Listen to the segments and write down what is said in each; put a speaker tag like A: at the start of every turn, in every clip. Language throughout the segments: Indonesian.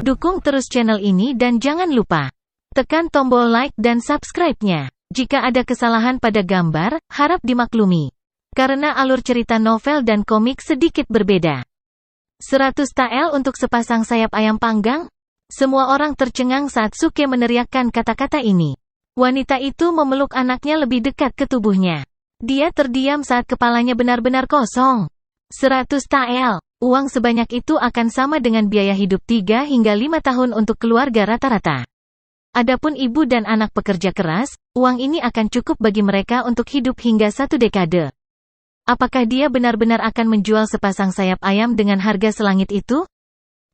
A: Dukung terus channel ini dan jangan lupa tekan tombol like dan subscribe-nya. Jika ada kesalahan pada gambar, harap dimaklumi. Karena alur cerita novel dan komik sedikit berbeda. 100 TL untuk sepasang sayap ayam panggang? Semua orang tercengang saat Suke meneriakkan kata-kata ini. Wanita itu memeluk anaknya lebih dekat ke tubuhnya. Dia terdiam saat kepalanya benar-benar kosong. 100 TL. Uang sebanyak itu akan sama dengan biaya hidup 3 hingga 5 tahun untuk keluarga rata-rata. Adapun ibu dan anak pekerja keras, uang ini akan cukup bagi mereka untuk hidup hingga 1 dekade. Apakah dia benar-benar akan menjual sepasang sayap ayam dengan harga selangit itu?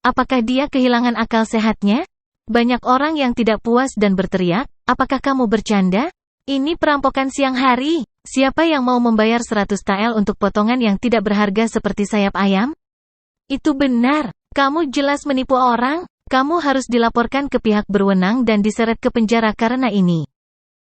A: Apakah dia kehilangan akal sehatnya? Banyak orang yang tidak puas dan berteriak, apakah kamu bercanda? Ini perampokan siang hari. Siapa yang mau membayar 100 TL untuk potongan yang tidak berharga seperti sayap ayam? Itu benar. Kamu jelas menipu orang. Kamu harus dilaporkan ke pihak berwenang dan diseret ke penjara karena ini.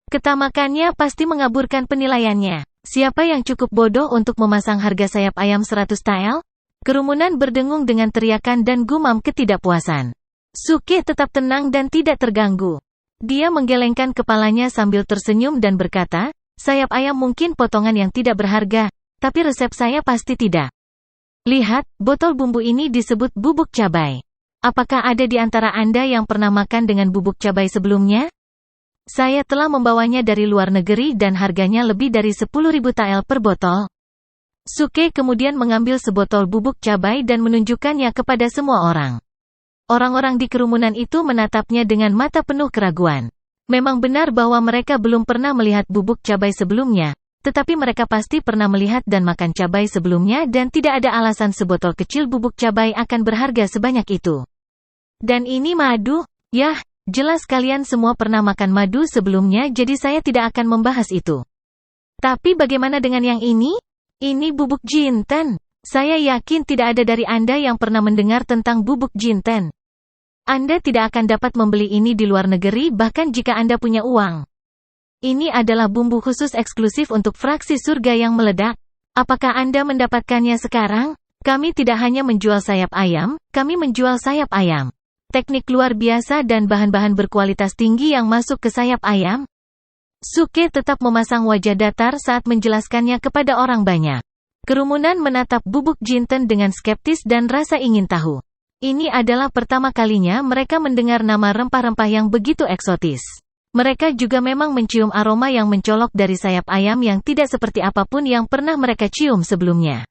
A: Ketamakannya pasti mengaburkan penilaiannya. Siapa yang cukup bodoh untuk memasang harga sayap ayam 100 TL? Kerumunan berdengung dengan teriakan dan gumam ketidakpuasan. Suke tetap tenang dan tidak terganggu. Dia menggelengkan kepalanya sambil tersenyum dan berkata, sayap ayam mungkin potongan yang tidak berharga, tapi resep saya pasti tidak. Lihat, botol bumbu ini disebut bubuk cabai. Apakah ada di antara Anda yang pernah makan dengan bubuk cabai sebelumnya? Saya telah membawanya dari luar negeri dan harganya lebih dari 10.000 TL per botol. Suke kemudian mengambil sebotol bubuk cabai dan menunjukkannya kepada semua orang. Orang-orang di kerumunan itu menatapnya dengan mata penuh keraguan. Memang benar bahwa mereka belum pernah melihat bubuk cabai sebelumnya, tetapi mereka pasti pernah melihat dan makan cabai sebelumnya dan tidak ada alasan sebotol kecil bubuk cabai akan berharga sebanyak itu. Dan ini madu? Yah, jelas kalian semua pernah makan madu sebelumnya jadi saya tidak akan membahas itu. Tapi bagaimana dengan yang ini? Ini bubuk jinten. Saya yakin tidak ada dari Anda yang pernah mendengar tentang bubuk jinten. Anda tidak akan dapat membeli ini di luar negeri bahkan jika Anda punya uang. Ini adalah bumbu khusus eksklusif untuk fraksi surga yang meledak. Apakah Anda mendapatkannya sekarang? Kami tidak hanya menjual sayap ayam, kami menjual sayap ayam. Teknik luar biasa dan bahan-bahan berkualitas tinggi yang masuk ke sayap ayam. Suke tetap memasang wajah datar saat menjelaskannya kepada orang banyak. Kerumunan menatap bubuk jinten dengan skeptis dan rasa ingin tahu. Ini adalah pertama kalinya mereka mendengar nama rempah-rempah yang begitu eksotis. Mereka juga memang mencium aroma yang mencolok dari sayap ayam yang tidak seperti apapun yang pernah mereka cium sebelumnya.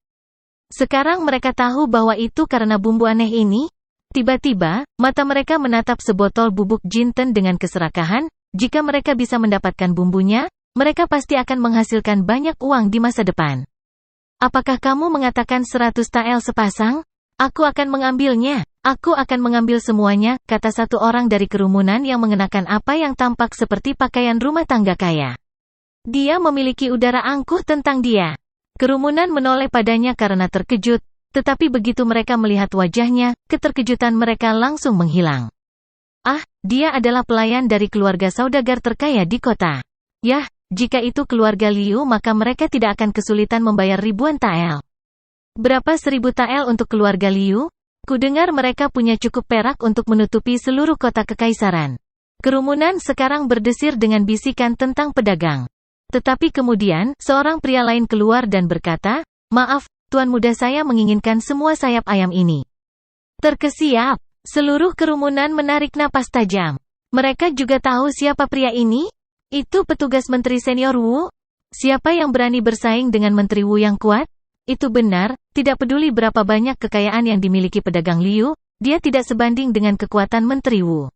A: Sekarang mereka tahu bahwa itu karena bumbu aneh ini. Tiba-tiba, mata mereka menatap sebotol bubuk jinten dengan keserakahan. Jika mereka bisa mendapatkan bumbunya, mereka pasti akan menghasilkan banyak uang di masa depan. Apakah kamu mengatakan 100 TL sepasang? Aku akan mengambilnya. Aku akan mengambil semuanya, kata satu orang dari kerumunan yang mengenakan apa yang tampak seperti pakaian rumah tangga kaya. Dia memiliki udara angkuh tentang dia. Kerumunan menoleh padanya karena terkejut, tetapi begitu mereka melihat wajahnya, keterkejutan mereka langsung menghilang. Ah, dia adalah pelayan dari keluarga saudagar terkaya di kota. Yah, jika itu keluarga Liu maka mereka tidak akan kesulitan membayar ribuan TL. Berapa 1000 TL untuk keluarga Liu? Kudengar mereka punya cukup perak untuk menutupi seluruh kota kekaisaran. Kerumunan sekarang berdesir dengan bisikan tentang pedagang. Tetapi kemudian, seorang pria lain keluar dan berkata, maaf, tuan muda saya menginginkan semua sayap ayam ini. Terkesiap. Seluruh kerumunan menarik napas tajam. Mereka juga tahu siapa pria ini? Itu petugas Menteri Senior Wu? Siapa yang berani bersaing dengan Menteri Wu yang kuat? Itu benar, tidak peduli berapa banyak kekayaan yang dimiliki pedagang Liu, dia tidak sebanding dengan kekuatan Menteri Wu.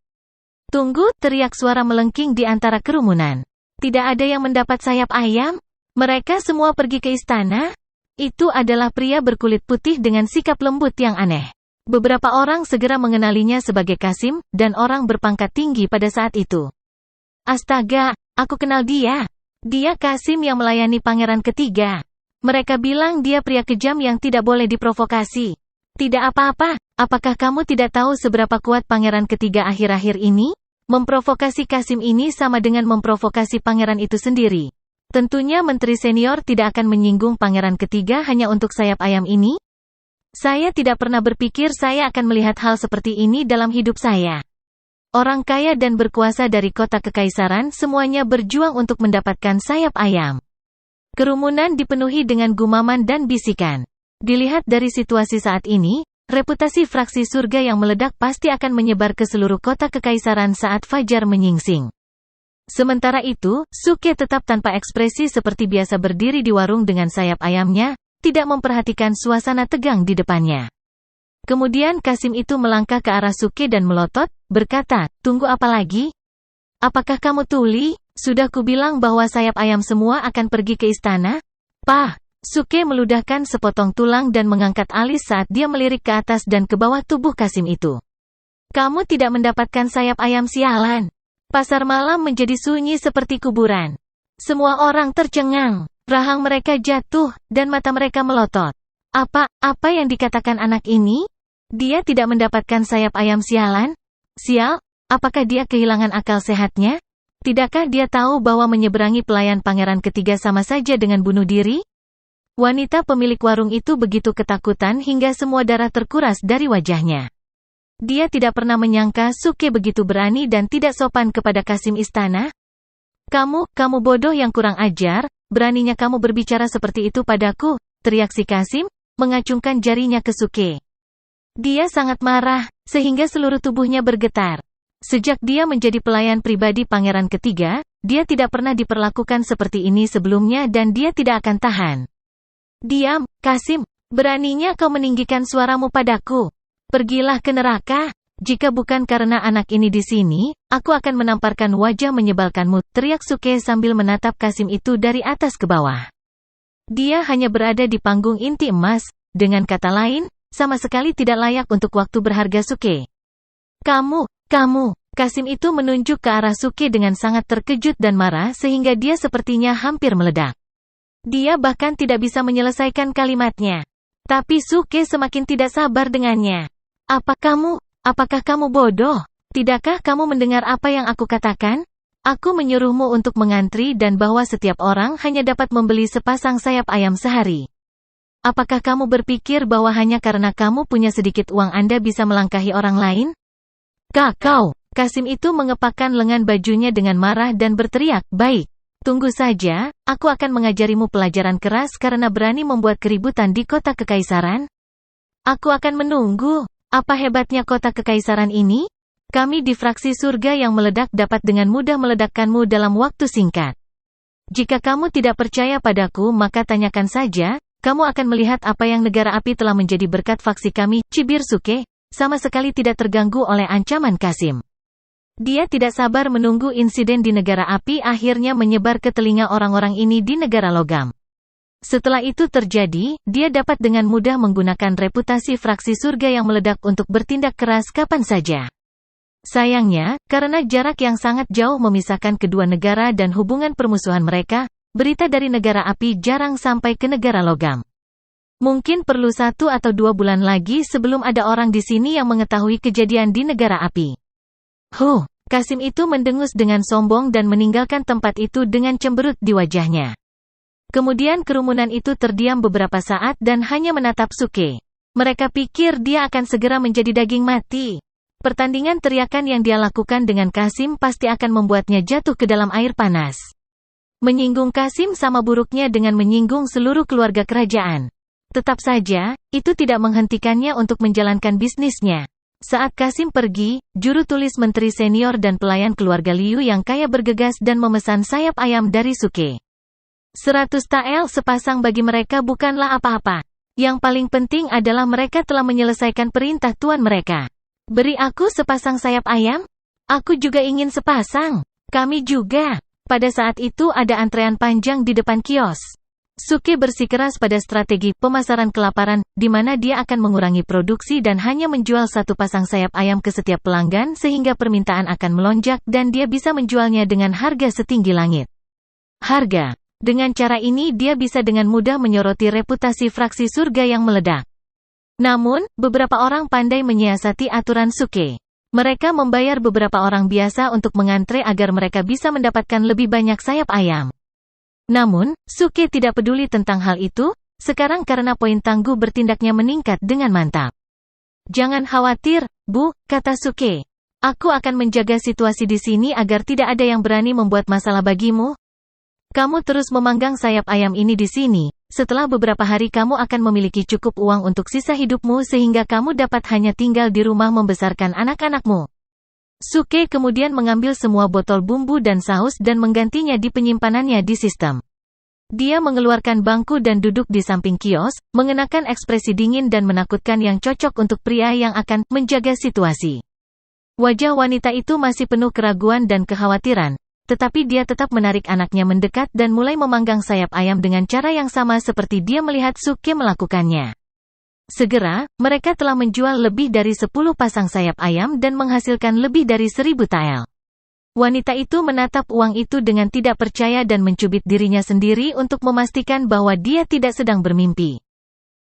A: Tunggu, teriak suara melengking di antara kerumunan. Tidak ada yang mendapat sayap ayam? Mereka semua pergi ke istana? Itu adalah pria berkulit putih dengan sikap lembut yang aneh. Beberapa orang segera mengenalinya sebagai Kasim, dan orang berpangkat tinggi pada saat itu. Astaga, aku kenal dia. Dia Kasim yang melayani pangeran ketiga. Mereka bilang dia pria kejam yang tidak boleh diprovokasi. Tidak apa-apa, apakah kamu tidak tahu seberapa kuat pangeran ketiga akhir-akhir ini? Memprovokasi Kasim ini sama dengan memprovokasi pangeran itu sendiri. Tentunya menteri senior tidak akan menyinggung pangeran ketiga hanya untuk sayap ayam ini. Saya tidak pernah berpikir saya akan melihat hal seperti ini dalam hidup saya. Orang kaya dan berkuasa dari kota kekaisaran semuanya berjuang untuk mendapatkan sayap ayam. Kerumunan dipenuhi dengan gumaman dan bisikan. Dilihat dari situasi saat ini, reputasi fraksi surga yang meledak pasti akan menyebar ke seluruh kota kekaisaran saat fajar menyingsing. Sementara itu, Suke tetap tanpa ekspresi seperti biasa berdiri di warung dengan sayap ayamnya, tidak memperhatikan suasana tegang di depannya. Kemudian Kasim itu melangkah ke arah Suke dan melotot, berkata, "Tunggu apa lagi? Apakah kamu tuli? Sudah kubilang bahwa sayap ayam semua akan pergi ke istana?" "Pah!" Suke meludahkan sepotong tulang dan mengangkat alis saat dia melirik ke atas dan ke bawah tubuh Kasim itu. "Kamu tidak mendapatkan sayap ayam, sialan." Pasar malam menjadi sunyi seperti kuburan. Semua orang tercengang, rahang mereka jatuh, dan mata mereka melotot. Apa yang dikatakan anak ini? Dia tidak mendapatkan sayap ayam, sialan? Sial, apakah dia kehilangan akal sehatnya? Tidakkah dia tahu bahwa menyeberangi pelayan pangeran ketiga sama saja dengan bunuh diri? Wanita pemilik warung itu begitu ketakutan hingga semua darah terkuras dari wajahnya. Dia tidak pernah menyangka Suke begitu berani dan tidak sopan kepada Kasim istana. Kamu bodoh yang kurang ajar, beraninya kamu berbicara seperti itu padaku, teriak si Kasim, mengacungkan jarinya ke Suke. Dia sangat marah, sehingga seluruh tubuhnya bergetar. Sejak dia menjadi pelayan pribadi pangeran ketiga, dia tidak pernah diperlakukan seperti ini sebelumnya dan dia tidak akan tahan. "Diam, Kasim, beraninya kau meninggikan suaramu padaku. Pergilah ke neraka. Jika bukan karena anak ini di sini, aku akan menamparkan wajah menyebalkanmu," teriak Suke sambil menatap Kasim itu dari atas ke bawah. Dia hanya berada di panggung inti emas, dengan kata lain, sama sekali tidak layak untuk waktu berharga Suke. Kamu, Kasim itu menunjuk ke arah Suke dengan sangat terkejut dan marah sehingga dia sepertinya hampir meledak. Dia bahkan tidak bisa menyelesaikan kalimatnya. Tapi Suke semakin tidak sabar dengannya. Apakah kamu bodoh? Tidakkah kamu mendengar apa yang aku katakan? Aku menyuruhmu untuk mengantri dan bahwa setiap orang hanya dapat membeli sepasang sayap ayam sehari. Apakah kamu berpikir bahwa hanya karena kamu punya sedikit uang Anda bisa melangkahi orang lain? Kau! Kasim itu mengepakkan lengan bajunya dengan marah dan berteriak, "Baik. Tunggu saja, aku akan mengajarimu pelajaran keras karena berani membuat keributan di kota kekaisaran. Aku akan menunggu. Apa hebatnya kota kekaisaran ini? Kami di fraksi surga yang meledak dapat dengan mudah meledakkanmu dalam waktu singkat. Jika kamu tidak percaya padaku maka tanyakan saja, kamu akan melihat apa yang negara api telah menjadi berkat faksi kami," cibir Suke, sama sekali tidak terganggu oleh ancaman Kasim. Dia tidak sabar menunggu insiden di negara api akhirnya menyebar ke telinga orang-orang ini di negara logam. Setelah itu terjadi, dia dapat dengan mudah menggunakan reputasi fraksi surga yang meledak untuk bertindak keras kapan saja. Sayangnya, karena jarak yang sangat jauh memisahkan kedua negara dan hubungan permusuhan mereka, berita dari negara api jarang sampai ke negara logam. Mungkin perlu 1 atau 2 bulan lagi sebelum ada orang di sini yang mengetahui kejadian di negara api. Kasim itu mendengus dengan sombong dan meninggalkan tempat itu dengan cemberut di wajahnya. Kemudian kerumunan itu terdiam beberapa saat dan hanya menatap Suke. Mereka pikir dia akan segera menjadi daging mati. Pertandingan teriakan yang dia lakukan dengan Kasim pasti akan membuatnya jatuh ke dalam air panas. Menyinggung Kasim sama buruknya dengan menyinggung seluruh keluarga kerajaan. Tetap saja, itu tidak menghentikannya untuk menjalankan bisnisnya. Saat Kasim pergi, juru tulis menteri senior dan pelayan keluarga Liu yang kaya bergegas dan memesan sayap ayam dari Suke. 100 tael sepasang bagi mereka bukanlah apa-apa. Yang paling penting adalah mereka telah menyelesaikan perintah tuan mereka. "Beri aku sepasang sayap ayam? Aku juga ingin sepasang. Kami juga." Pada saat itu ada antrean panjang di depan kios. Suke bersikeras pada strategi pemasaran kelaparan, di mana dia akan mengurangi produksi dan hanya menjual 1 pasang sayap ayam ke setiap pelanggan sehingga permintaan akan melonjak dan dia bisa menjualnya dengan harga setinggi langit. Harga. Dengan cara ini dia bisa dengan mudah menyoroti reputasi fraksi surga yang meledak. Namun, beberapa orang pandai menyiasati aturan Suke. Mereka membayar beberapa orang biasa untuk mengantre agar mereka bisa mendapatkan lebih banyak sayap ayam. Namun, Suke tidak peduli tentang hal itu, Sekarang karena poin tangguh bertindaknya meningkat dengan mantap. Jangan khawatir, Bu, kata Suke. Aku akan menjaga situasi di sini agar tidak ada yang berani membuat masalah bagimu. Kamu terus memanggang sayap ayam ini di sini. Setelah beberapa hari kamu akan memiliki cukup uang untuk sisa hidupmu sehingga kamu dapat hanya tinggal di rumah membesarkan anak-anakmu. Suke kemudian mengambil semua botol bumbu dan saus dan menggantinya di penyimpanannya di sistem. Dia mengeluarkan bangku dan duduk di samping kios, mengenakan ekspresi dingin dan menakutkan yang cocok untuk pria yang akan menjaga situasi. Wajah wanita itu masih penuh keraguan dan kekhawatiran, tetapi dia tetap menarik anaknya mendekat dan mulai memanggang sayap ayam dengan cara yang sama seperti dia melihat Suke melakukannya. Segera, mereka telah menjual lebih dari 10 pasang sayap ayam dan menghasilkan lebih dari 1000 tael. Wanita itu menatap uang itu dengan tidak percaya dan mencubit dirinya sendiri untuk memastikan bahwa dia tidak sedang bermimpi.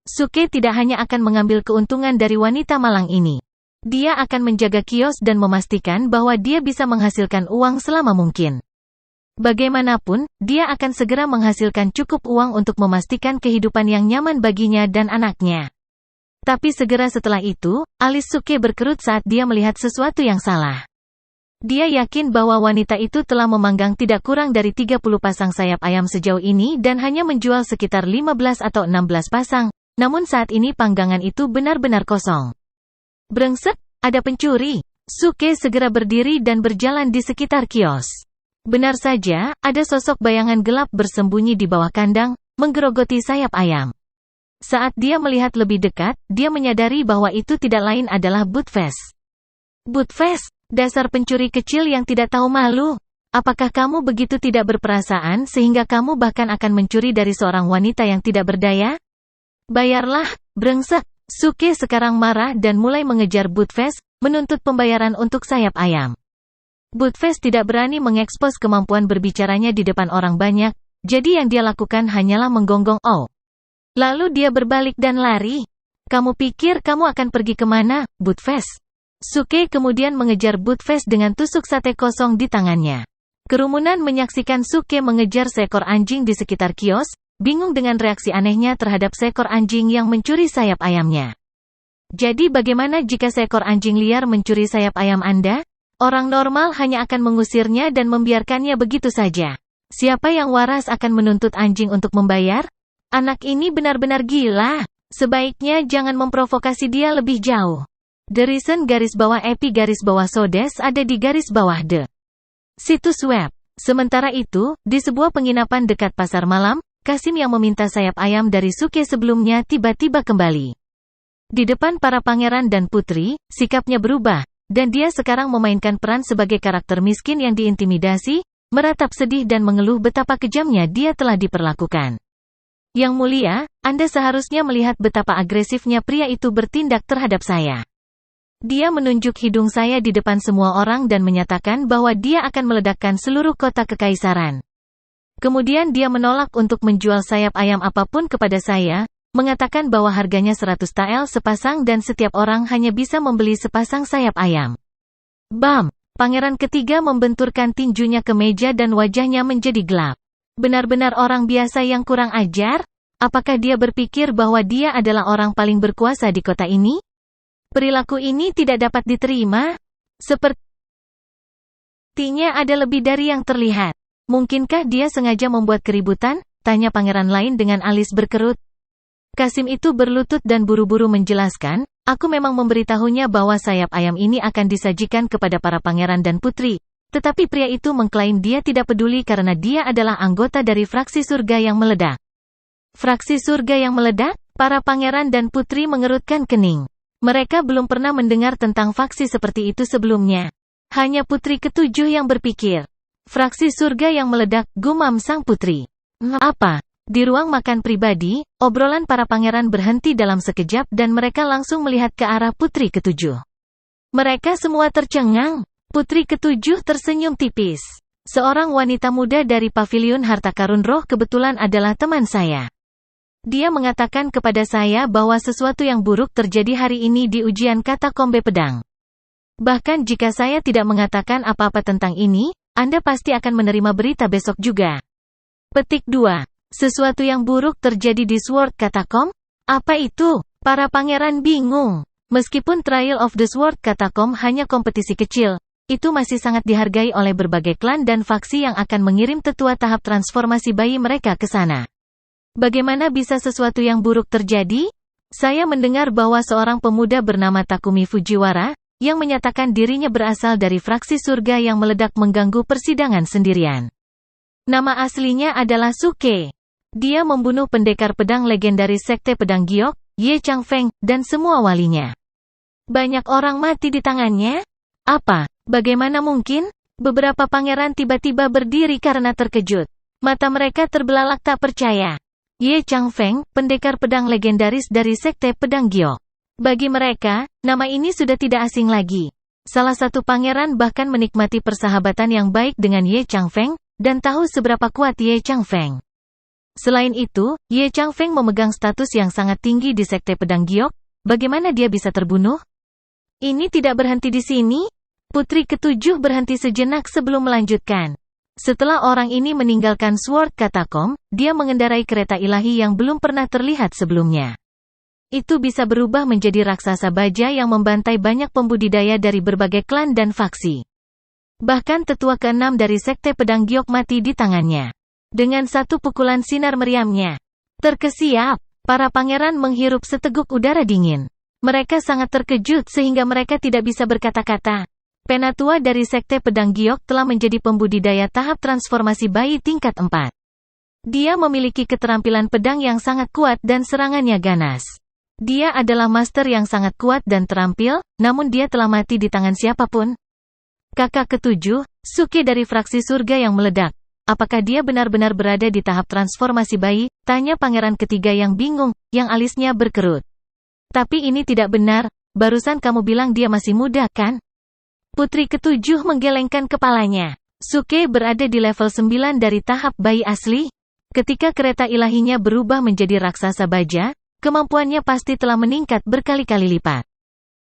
A: Suke tidak hanya akan mengambil keuntungan dari wanita malang ini. Dia akan menjaga kios dan memastikan bahwa dia bisa menghasilkan uang selama mungkin. Bagaimanapun, dia akan segera menghasilkan cukup uang untuk memastikan kehidupan yang nyaman baginya dan anaknya. Tapi segera setelah itu, alis Suke berkerut saat dia melihat sesuatu yang salah. Dia yakin bahwa wanita itu telah memanggang tidak kurang dari 30 pasang sayap ayam sejauh ini dan hanya menjual sekitar 15 atau 16 pasang, namun saat ini panggangan itu benar-benar kosong. Brengsek, ada pencuri. Suke segera berdiri dan berjalan di sekitar kios. Benar saja, ada sosok bayangan gelap bersembunyi di bawah kandang, menggerogoti sayap ayam. Saat dia melihat lebih dekat, dia menyadari bahwa itu tidak lain adalah Butfest. Butfest, dasar pencuri kecil yang tidak tahu malu. Apakah kamu begitu tidak berperasaan sehingga kamu bahkan akan mencuri dari seorang wanita yang tidak berdaya? Bayarlah, brengsek. Suke sekarang marah dan mulai mengejar Butfest, menuntut pembayaran untuk sayap ayam. Butfest tidak berani mengekspos kemampuan berbicaranya di depan orang banyak, jadi yang dia lakukan hanyalah menggonggong "Oh". Lalu dia berbalik dan lari. Kamu pikir kamu akan pergi kemana, Butfest? Suke kemudian mengejar Butfest dengan tusuk sate kosong di tangannya. Kerumunan menyaksikan Suke mengejar seekor anjing di sekitar kios, bingung dengan reaksi anehnya terhadap seekor anjing yang mencuri sayap ayamnya. Jadi bagaimana jika seekor anjing liar mencuri sayap ayam Anda? Orang normal hanya akan mengusirnya dan membiarkannya begitu saja. Siapa yang waras akan menuntut anjing untuk membayar? Anak ini benar-benar gila. Sebaiknya jangan memprovokasi dia lebih jauh. _epi_sodes ada di _de. Situs web. Sementara itu, di sebuah penginapan dekat pasar malam, Kasim yang meminta sayap ayam dari Suke sebelumnya tiba-tiba kembali. Di depan para pangeran dan putri, sikapnya berubah, dan dia sekarang memainkan peran sebagai karakter miskin yang diintimidasi, meratap sedih dan mengeluh betapa kejamnya dia telah diperlakukan. Yang mulia, Anda seharusnya melihat betapa agresifnya pria itu bertindak terhadap saya. Dia menunjuk hidung saya di depan semua orang dan menyatakan bahwa dia akan meledakkan seluruh kota kekaisaran. Kemudian dia menolak untuk menjual sayap ayam apapun kepada saya, mengatakan bahwa harganya 100 tael sepasang dan setiap orang hanya bisa membeli sepasang sayap ayam. Bam! Pangeran ketiga membenturkan tinjunya ke meja dan wajahnya menjadi gelap. Benar-benar orang biasa yang kurang ajar? Apakah dia berpikir bahwa dia adalah orang paling berkuasa di kota ini? Perilaku ini tidak dapat diterima. Sepertinya ada lebih dari yang terlihat. Mungkinkah dia sengaja membuat keributan? Tanya pangeran lain dengan alis berkerut. Kasim itu berlutut dan buru-buru menjelaskan, aku memang memberitahunya bahwa sayap ayam ini akan disajikan kepada para pangeran dan putri. Tetapi pria itu mengklaim dia tidak peduli karena dia adalah anggota dari fraksi surga yang meledak. Fraksi surga yang meledak? Para pangeran dan putri mengerutkan kening. Mereka belum pernah mendengar tentang faksi seperti itu sebelumnya. Hanya putri ketujuh yang berpikir. Fraksi surga yang meledak, gumam sang putri. Apa? Di ruang makan pribadi, obrolan para pangeran berhenti dalam sekejap dan mereka langsung melihat ke arah putri ketujuh. Mereka semua tercengang. Putri ketujuh tersenyum tipis. Seorang wanita muda dari paviliun harta karun roh kebetulan adalah teman saya. Dia mengatakan kepada saya bahwa sesuatu yang buruk terjadi hari ini di ujian kata kombe pedang. Bahkan jika saya tidak mengatakan apa-apa tentang ini, Anda pasti akan menerima berita besok juga. Petik 2. Sesuatu yang buruk terjadi di Sword Catacomb? Apa itu? Para pangeran bingung. Meskipun Trial of the Sword Catacomb hanya kompetisi kecil, itu masih sangat dihargai oleh berbagai klan dan faksi yang akan mengirim tetua tahap transformasi bayi mereka ke sana. Bagaimana bisa sesuatu yang buruk terjadi? Saya mendengar bahwa seorang pemuda bernama Takumi Fujiwara, yang menyatakan dirinya berasal dari fraksi surga yang meledak mengganggu persidangan sendirian. Nama aslinya adalah Suke. Dia membunuh pendekar pedang legendaris Sekte Pedang Giok, Ye Changfeng, dan semua walinya. Banyak orang mati di tangannya? Apa? Bagaimana mungkin? Beberapa pangeran tiba-tiba berdiri karena terkejut. Mata mereka terbelalak tak percaya. Ye Changfeng, pendekar pedang legendaris dari Sekte Pedang Giok. Bagi mereka, nama ini sudah tidak asing lagi. Salah satu pangeran bahkan menikmati persahabatan yang baik dengan Ye Changfeng, dan tahu seberapa kuat Ye Changfeng. Selain itu, Ye Changfeng memegang status yang sangat tinggi di Sekte Pedang Giok. Bagaimana dia bisa terbunuh? Ini tidak berhenti di sini. Putri ketujuh berhenti sejenak sebelum melanjutkan. Setelah orang ini meninggalkan Sword Catacomb, dia mengendarai kereta ilahi yang belum pernah terlihat sebelumnya. Itu bisa berubah menjadi raksasa baja yang membantai banyak pembudidaya dari berbagai klan dan faksi. Bahkan tetua ke-6 dari Sekte Pedang Giok mati di tangannya. Dengan satu pukulan sinar meriamnya. Terkesiap, para pangeran menghirup seteguk udara dingin. Mereka sangat terkejut sehingga mereka tidak bisa berkata-kata. Penatua dari Sekte Pedang Giok telah menjadi pembudidaya tahap transformasi bayi tingkat 4. Dia memiliki keterampilan pedang yang sangat kuat dan serangannya ganas. Dia adalah master yang sangat kuat dan terampil, namun dia telah mati di tangan siapapun. Kakak ketujuh, Suke dari fraksi surga yang meledak. Apakah dia benar-benar berada di tahap transformasi bayi? Tanya pangeran ketiga yang bingung, yang alisnya berkerut. Tapi ini tidak benar, barusan kamu bilang dia masih muda, kan? Putri ketujuh menggelengkan kepalanya. Suke berada di level 9 dari tahap bayi asli. Ketika kereta ilahinya berubah menjadi raksasa baja, kemampuannya pasti telah meningkat berkali-kali lipat.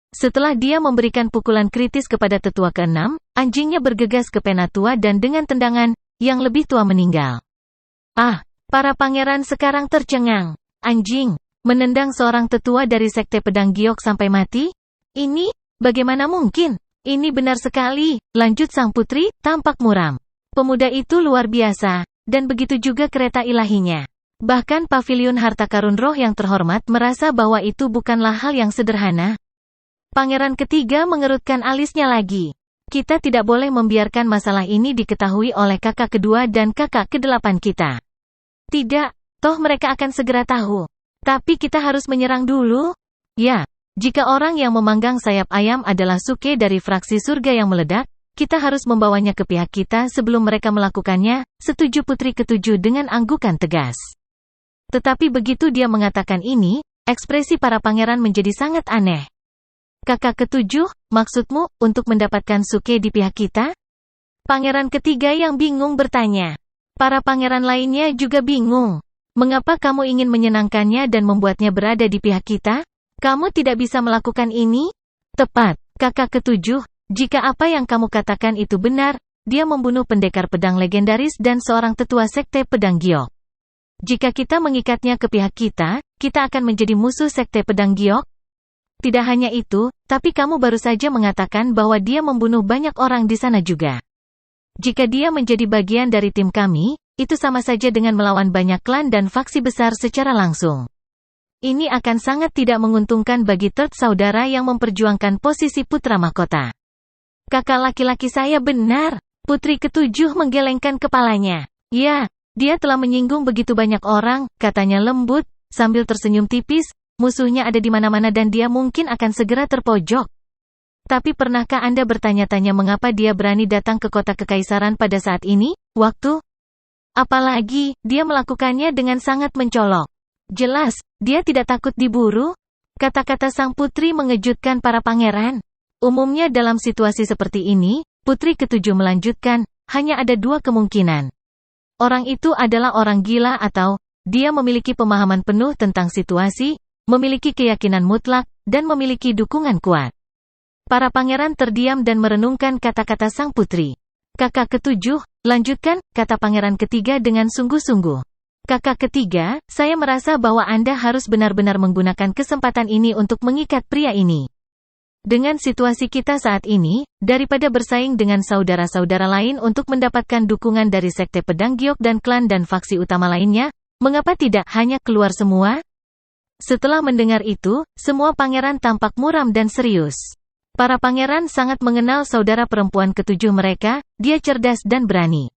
A: Setelah dia memberikan pukulan kritis kepada tetua ke-6, anjingnya bergegas ke penatua dan dengan tendangan, yang lebih tua meninggal. Para pangeran sekarang tercengang. Anjing, menendang seorang tetua dari Sekte Pedang Giok sampai mati? Ini, bagaimana mungkin? Ini benar sekali, lanjut sang putri, tampak muram. Pemuda itu luar biasa, dan begitu juga kereta ilahinya. Bahkan paviliun harta karun roh yang terhormat merasa bahwa itu bukanlah hal yang sederhana. Pangeran ketiga mengerutkan alisnya lagi. Kita tidak boleh membiarkan masalah ini diketahui oleh kakak kedua dan kakak ke-8 kita. Tidak, toh mereka akan segera tahu. Tapi kita harus menyerang dulu. Ya, jika orang yang memanggang sayap ayam adalah Suke dari fraksi surga yang meledak, kita harus membawanya ke pihak kita sebelum mereka melakukannya, setuju putri ketujuh dengan anggukan tegas. Tetapi begitu dia mengatakan ini, ekspresi para pangeran menjadi sangat aneh. Kakak ketujuh, maksudmu, untuk mendapatkan Suke di pihak kita? Pangeran ketiga yang bingung bertanya. Para pangeran lainnya juga bingung. Mengapa kamu ingin menyenangkannya dan membuatnya berada di pihak kita? Kamu tidak bisa melakukan ini? Tepat, kakak ketujuh, jika apa yang kamu katakan itu benar, dia membunuh pendekar pedang legendaris dan seorang tetua Sekte Pedang Giok. Jika kita mengikatnya ke pihak kita, kita akan menjadi musuh Sekte Pedang Giok. Tidak hanya itu, tapi kamu baru saja mengatakan bahwa dia membunuh banyak orang di sana juga. Jika dia menjadi bagian dari tim kami, itu sama saja dengan melawan banyak klan dan faksi besar secara langsung. Ini akan sangat tidak menguntungkan bagi third saudara yang memperjuangkan posisi putra mahkota. Kakak laki-laki saya benar. Putri ketujuh menggelengkan kepalanya. Ya, dia telah menyinggung begitu banyak orang, katanya lembut, sambil tersenyum tipis, musuhnya ada di mana-mana dan dia mungkin akan segera terpojok. Tapi pernahkah Anda bertanya-tanya mengapa dia berani datang ke kota kekaisaran pada saat ini, waktu? Apalagi, dia melakukannya dengan sangat mencolok. Jelas, dia tidak takut diburu? Kata-kata sang putri mengejutkan para pangeran. Umumnya dalam situasi seperti ini, putri ketujuh melanjutkan, hanya ada dua kemungkinan. Orang itu adalah orang gila atau, dia memiliki pemahaman penuh tentang situasi, memiliki keyakinan mutlak, dan memiliki dukungan kuat. Para pangeran terdiam dan merenungkan kata-kata sang putri. Kakak ketujuh, lanjutkan, kata pangeran ketiga dengan sungguh-sungguh. Kakak ketiga, saya merasa bahwa Anda harus benar-benar menggunakan kesempatan ini untuk mengikat pria ini. Dengan situasi kita saat ini, daripada bersaing dengan saudara-saudara lain untuk mendapatkan dukungan dari sekte pedang giok dan klan dan faksi utama lainnya, mengapa tidak hanya keluar semua? Setelah mendengar itu, semua pangeran tampak muram dan serius. Para pangeran sangat mengenal saudara perempuan ketujuh mereka, dia cerdas dan berani.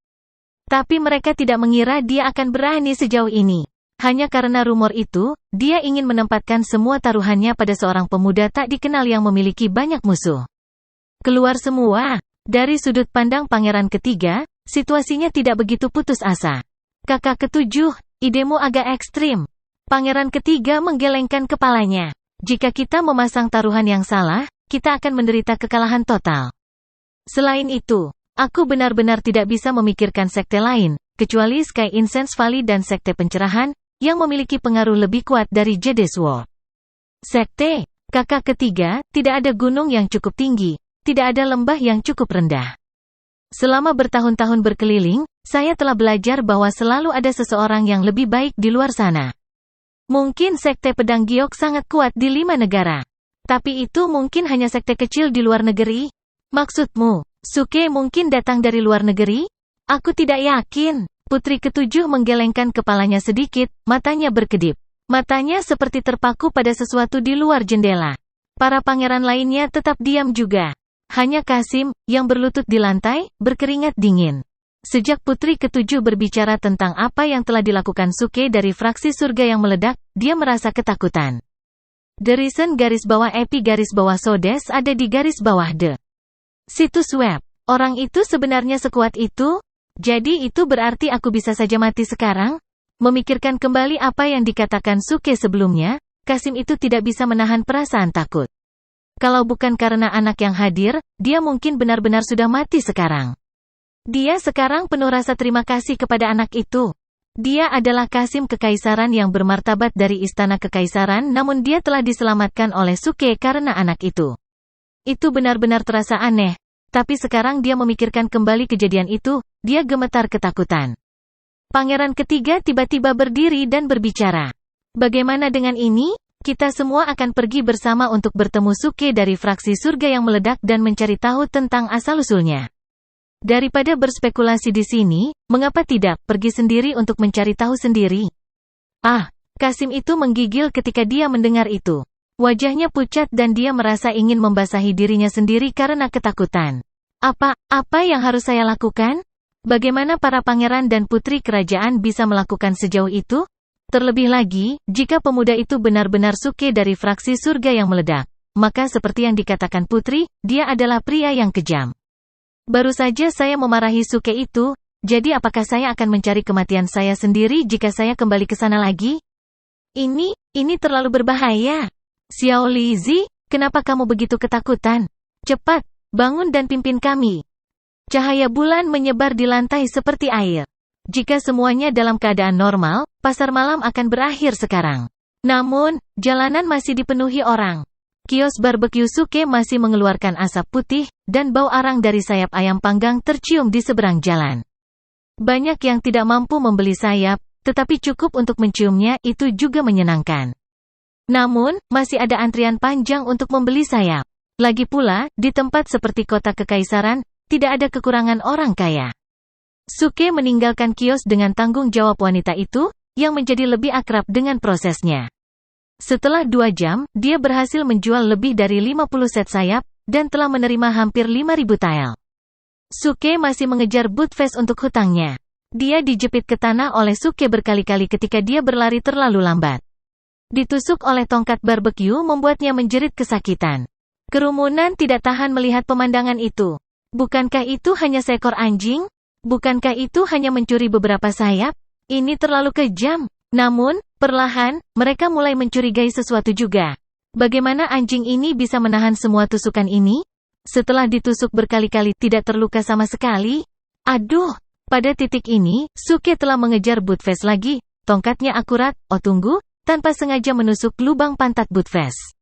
A: Tapi mereka tidak mengira dia akan berani sejauh ini. Hanya karena rumor itu, dia ingin menempatkan semua taruhannya pada seorang pemuda tak dikenal yang memiliki banyak musuh. Keluar semua. Dari sudut pandang pangeran ketiga, situasinya tidak begitu putus asa. Kakak ketujuh, idemu agak ekstrim. Pangeran ketiga menggelengkan kepalanya. Jika kita memasang taruhan yang salah, kita akan menderita kekalahan total. Selain itu, aku benar-benar tidak bisa memikirkan sekte lain, kecuali Sky Incense Valley dan sekte pencerahan, yang memiliki pengaruh lebih kuat dari Jade Sword. Sekte, kakak ketiga, tidak ada gunung yang cukup tinggi, tidak ada lembah yang cukup rendah. Selama bertahun-tahun berkeliling, saya telah belajar bahwa selalu ada seseorang yang lebih baik di luar sana. Mungkin sekte pedang giok sangat kuat di 5 negara. Tapi itu mungkin hanya sekte kecil di luar negeri? Maksudmu, Suke mungkin datang dari luar negeri? Aku tidak yakin. Putri ketujuh menggelengkan kepalanya sedikit, matanya berkedip. Matanya seperti terpaku pada sesuatu di luar jendela. Para pangeran lainnya tetap diam juga. Hanya Kasim, yang berlutut di lantai, berkeringat dingin. Sejak putri ketujuh berbicara tentang apa yang telah dilakukan Suke dari fraksi surga yang meledak, dia merasa ketakutan. The Reason _epi _sodes ada di garis bawah The situs web. Orang itu sebenarnya sekuat itu? Jadi itu berarti aku bisa saja mati sekarang? Memikirkan kembali apa yang dikatakan Suke sebelumnya, Kasim itu tidak bisa menahan perasaan takut. Kalau bukan karena anak yang hadir, dia mungkin benar-benar sudah mati sekarang. Dia sekarang penuh rasa terima kasih kepada anak itu. Dia adalah Kasim Kekaisaran yang bermartabat dari Istana Kekaisaran, namun dia telah diselamatkan oleh Suke karena anak itu. Itu benar-benar terasa aneh. Tapi sekarang dia memikirkan kembali kejadian itu, dia gemetar ketakutan. Pangeran ketiga tiba-tiba berdiri dan berbicara. Bagaimana dengan ini? Kita semua akan pergi bersama untuk bertemu Suke dari fraksi surga yang meledak dan mencari tahu tentang asal-usulnya. Daripada berspekulasi di sini, mengapa tidak pergi sendiri untuk mencari tahu sendiri? Kasim itu menggigil ketika dia mendengar itu. Wajahnya pucat dan dia merasa ingin membasahi dirinya sendiri karena ketakutan. Apa yang harus saya lakukan? Bagaimana para pangeran dan putri kerajaan bisa melakukan sejauh itu? Terlebih lagi, jika pemuda itu benar-benar Suke dari fraksi surga yang meledak, maka seperti yang dikatakan putri, dia adalah pria yang kejam. Baru saja saya memarahi Suke itu, jadi apakah saya akan mencari kematian saya sendiri jika saya kembali ke sana lagi? Ini terlalu berbahaya. Xiao Lizi, kenapa kamu begitu ketakutan? Cepat, bangun dan pimpin kami. Cahaya bulan menyebar di lantai seperti air. Jika semuanya dalam keadaan normal, pasar malam akan berakhir sekarang. Namun, jalanan masih dipenuhi orang. Kios barbeque Suke masih mengeluarkan asap putih, dan bau arang dari sayap ayam panggang tercium di seberang jalan. Banyak yang tidak mampu membeli sayap, tetapi cukup untuk menciumnya, itu juga menyenangkan. Namun, masih ada antrian panjang untuk membeli sayap. Lagi pula, di tempat seperti kota kekaisaran, tidak ada kekurangan orang kaya. Suke meninggalkan kios dengan tanggung jawab wanita itu, yang menjadi lebih akrab dengan prosesnya. Setelah 2 jam, dia berhasil menjual lebih dari 50 set sayap, dan telah menerima hampir 5.000 tael. Suke masih mengejar Budfest untuk hutangnya. Dia dijepit ke tanah oleh Suke berkali-kali ketika dia berlari terlalu lambat. Ditusuk oleh tongkat barbeque membuatnya menjerit kesakitan. Kerumunan tidak tahan melihat pemandangan itu. Bukankah itu hanya seekor anjing? Bukankah itu hanya mencuri beberapa sayap? Ini terlalu kejam. Namun, perlahan, mereka mulai mencurigai sesuatu juga. Bagaimana anjing ini bisa menahan semua tusukan ini? Setelah ditusuk berkali-kali tidak terluka sama sekali? Aduh! Pada titik ini, Suke telah mengejar Budfest lagi. Tongkatnya akurat, tunggu, tanpa sengaja menusuk lubang pantat Budfest.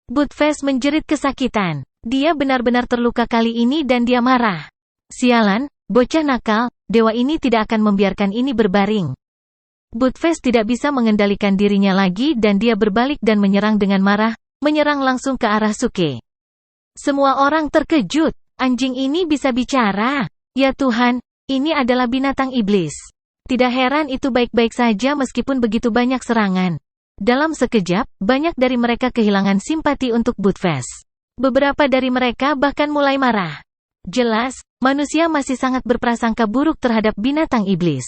A: Budfest menjerit kesakitan. Dia benar-benar terluka kali ini dan dia marah. Sialan, bocah nakal, dewa ini tidak akan membiarkan ini berbaring. Buttface tidak bisa mengendalikan dirinya lagi dan dia berbalik dan menyerang dengan marah, menyerang langsung ke arah Suke. Semua orang terkejut, anjing ini bisa bicara. Ya Tuhan, ini adalah binatang iblis. Tidak heran itu baik-baik saja meskipun begitu banyak serangan. Dalam sekejap, banyak dari mereka kehilangan simpati untuk Buttface. Beberapa dari mereka bahkan mulai marah. Jelas, manusia masih sangat berprasangka buruk terhadap binatang iblis.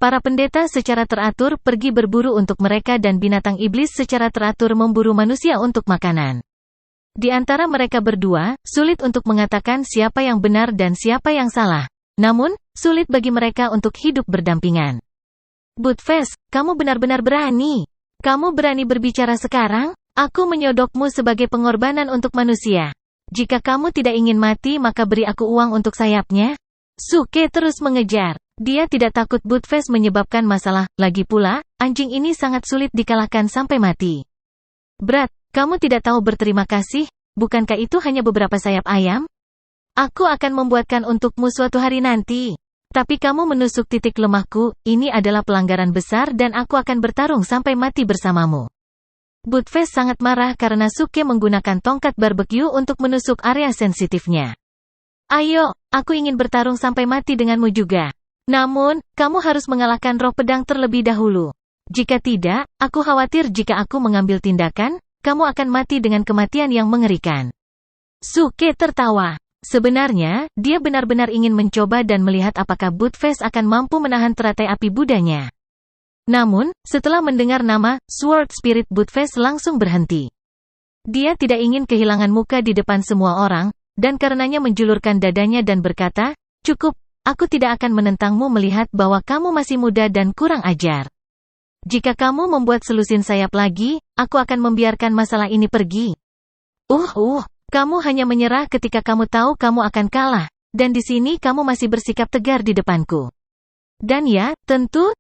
A: Para pendeta secara teratur pergi berburu untuk mereka dan binatang iblis secara teratur memburu manusia untuk makanan. Di antara mereka berdua, sulit untuk mengatakan siapa yang benar dan siapa yang salah. Namun, sulit bagi mereka untuk hidup berdampingan. Buttface, kamu benar-benar berani. Kamu berani berbicara sekarang? Aku menyodokmu sebagai pengorbanan untuk manusia. Jika kamu tidak ingin mati maka beri aku uang untuk sayapnya. Suke terus mengejar. Dia tidak takut Buttface menyebabkan masalah, lagi pula, anjing ini sangat sulit dikalahkan sampai mati. Brat, kamu tidak tahu berterima kasih, bukankah itu hanya beberapa sayap ayam? Aku akan membuatkan untukmu suatu hari nanti. Tapi kamu menusuk titik lemahku, ini adalah pelanggaran besar dan aku akan bertarung sampai mati bersamamu. Buttface sangat marah karena Suke menggunakan tongkat barbecue untuk menusuk area sensitifnya. Ayo, aku ingin bertarung sampai mati denganmu juga. Namun, kamu harus mengalahkan roh pedang terlebih dahulu. Jika tidak, aku khawatir jika aku mengambil tindakan, kamu akan mati dengan kematian yang mengerikan. Suke tertawa. Sebenarnya, dia benar-benar ingin mencoba dan melihat apakah Buttface akan mampu menahan teratai api Budanya. Namun, setelah mendengar nama, Sword Spirit Buttface langsung berhenti. Dia tidak ingin kehilangan muka di depan semua orang, dan karenanya menjulurkan dadanya dan berkata, cukup. Aku tidak akan menentangmu melihat bahwa kamu masih muda dan kurang ajar. Jika kamu membuat selusin sayap lagi, aku akan membiarkan masalah ini pergi. Kamu hanya menyerah ketika kamu tahu kamu akan kalah, dan di sini kamu masih bersikap tegar di depanku. Dan ya, tentu,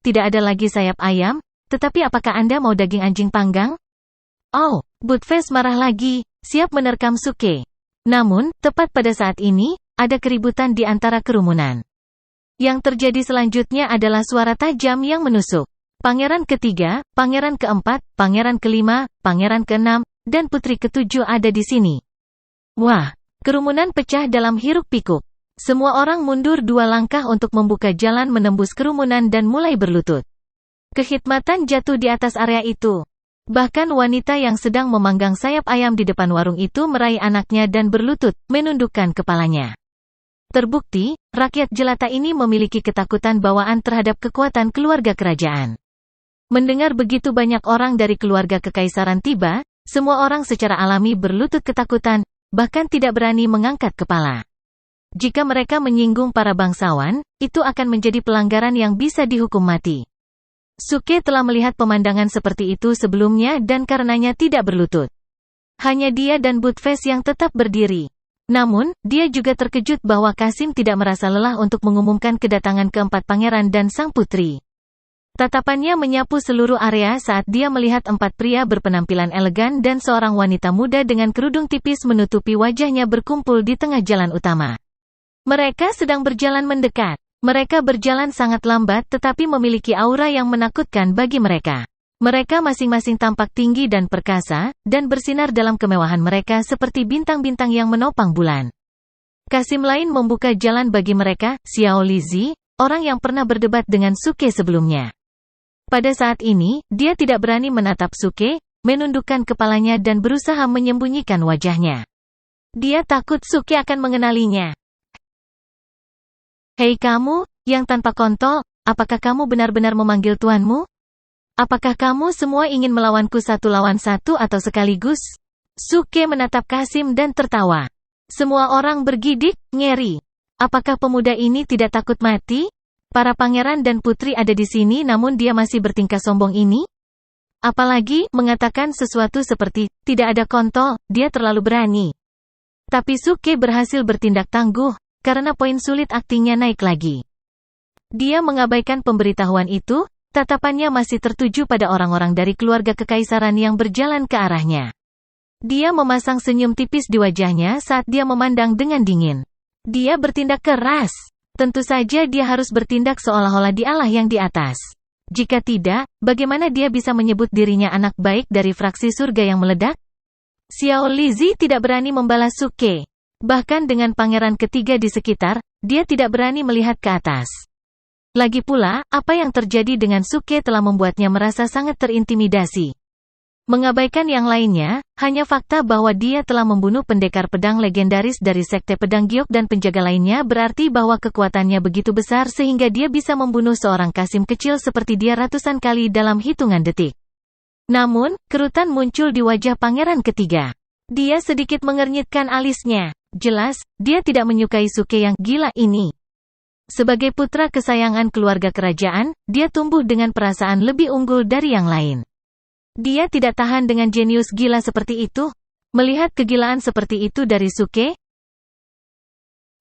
A: tidak ada lagi sayap ayam, tetapi apakah Anda mau daging anjing panggang? Oh, Buttface marah lagi, siap menerkam Suke. Namun, tepat pada saat ini, ada keributan di antara kerumunan. Yang terjadi selanjutnya adalah suara tajam yang menusuk. Pangeran ketiga, pangeran keempat, pangeran kelima, pangeran keenam, dan putri ketujuh ada di sini. Wah, kerumunan pecah dalam hiruk-pikuk. Semua orang mundur 2 langkah untuk membuka jalan menembus kerumunan dan mulai berlutut. Kehikmatan jatuh di atas area itu. Bahkan wanita yang sedang memanggang sayap ayam di depan warung itu meraih anaknya dan berlutut, menundukkan kepalanya. Terbukti, rakyat jelata ini memiliki ketakutan bawaan terhadap kekuatan keluarga kerajaan. Mendengar begitu banyak orang dari keluarga kekaisaran tiba, semua orang secara alami berlutut ketakutan, bahkan tidak berani mengangkat kepala. Jika mereka menyinggung para bangsawan, itu akan menjadi pelanggaran yang bisa dihukum mati. Suke telah melihat pemandangan seperti itu sebelumnya dan karenanya tidak berlutut. Hanya dia dan Buttface yang tetap berdiri. Namun, dia juga terkejut bahwa Qasim tidak merasa lelah untuk mengumumkan kedatangan keempat pangeran dan sang putri. Tatapannya menyapu seluruh area saat dia melihat 4 pria berpenampilan elegan dan seorang wanita muda dengan kerudung tipis menutupi wajahnya berkumpul di tengah jalan utama. Mereka sedang berjalan mendekat. Mereka berjalan sangat lambat tetapi memiliki aura yang menakutkan bagi mereka. Mereka masing-masing tampak tinggi dan perkasa, dan bersinar dalam kemewahan mereka seperti bintang-bintang yang menopang bulan. Qasim lain membuka jalan bagi mereka, Xiao Lizi, orang yang pernah berdebat dengan Suke sebelumnya. Pada saat ini, dia tidak berani menatap Suke, menundukkan kepalanya dan berusaha menyembunyikan wajahnya. Dia takut Suke akan mengenalinya. Hei kamu, yang tanpa kontol, apakah kamu benar-benar memanggil tuanmu? Apakah kamu semua ingin melawanku 1 lawan 1 atau sekaligus? Suke menatap Qasim dan tertawa. Semua orang bergidik, ngeri. Apakah pemuda ini tidak takut mati? Para pangeran dan putri ada di sini namun dia masih bertingkah sombong ini? Apalagi, mengatakan sesuatu seperti, tidak ada kontol, dia terlalu berani. Tapi Suke berhasil bertindak tangguh, karena poin sulit aktingnya naik lagi. Dia mengabaikan pemberitahuan itu, tatapannya masih tertuju pada orang-orang dari keluarga kekaisaran yang berjalan ke arahnya. Dia memasang senyum tipis di wajahnya saat dia memandang dengan dingin. Dia bertindak keras. Tentu saja dia harus bertindak seolah-olah dialah yang di atas. Jika tidak, bagaimana dia bisa menyebut dirinya anak baik dari fraksi surga yang meledak? Xiao Lizi tidak berani membalas Suke. Bahkan dengan pangeran ketiga di sekitar, dia tidak berani melihat ke atas. Lagi pula, apa yang terjadi dengan Suke telah membuatnya merasa sangat terintimidasi. Mengabaikan yang lainnya, hanya fakta bahwa dia telah membunuh pendekar pedang legendaris dari Sekte Pedang Giok dan penjaga lainnya berarti bahwa kekuatannya begitu besar sehingga dia bisa membunuh seorang kasim kecil seperti dia ratusan kali dalam hitungan detik. Namun, kerutan muncul di wajah pangeran ketiga. Dia sedikit mengernyitkan alisnya. Jelas, dia tidak menyukai Suke yang gila ini. Sebagai putra kesayangan keluarga kerajaan, dia tumbuh dengan perasaan lebih unggul dari yang lain. Dia tidak tahan dengan jenius gila seperti itu. Melihat kegilaan seperti itu dari Suke,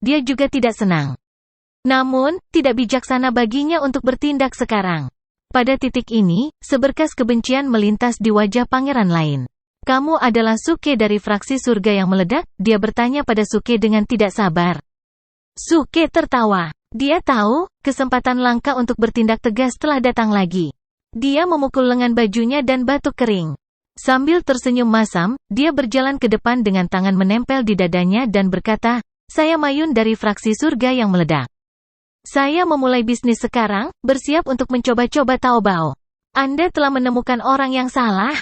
A: dia juga tidak senang. Namun, tidak bijaksana baginya untuk bertindak sekarang. Pada titik ini, seberkas kebencian melintas di wajah pangeran lain. Kamu adalah Suke dari fraksi surga yang meledak? Dia bertanya pada Suke dengan tidak sabar. Suke tertawa. Dia tahu, kesempatan langka untuk bertindak tegas telah datang lagi. Dia memukul lengan bajunya dan batuk kering. Sambil tersenyum masam, dia berjalan ke depan dengan tangan menempel di dadanya dan berkata, saya Mayun dari fraksi surga yang meledak. Saya memulai bisnis sekarang, bersiap untuk mencoba-coba Taobao. Anda telah menemukan orang yang salah.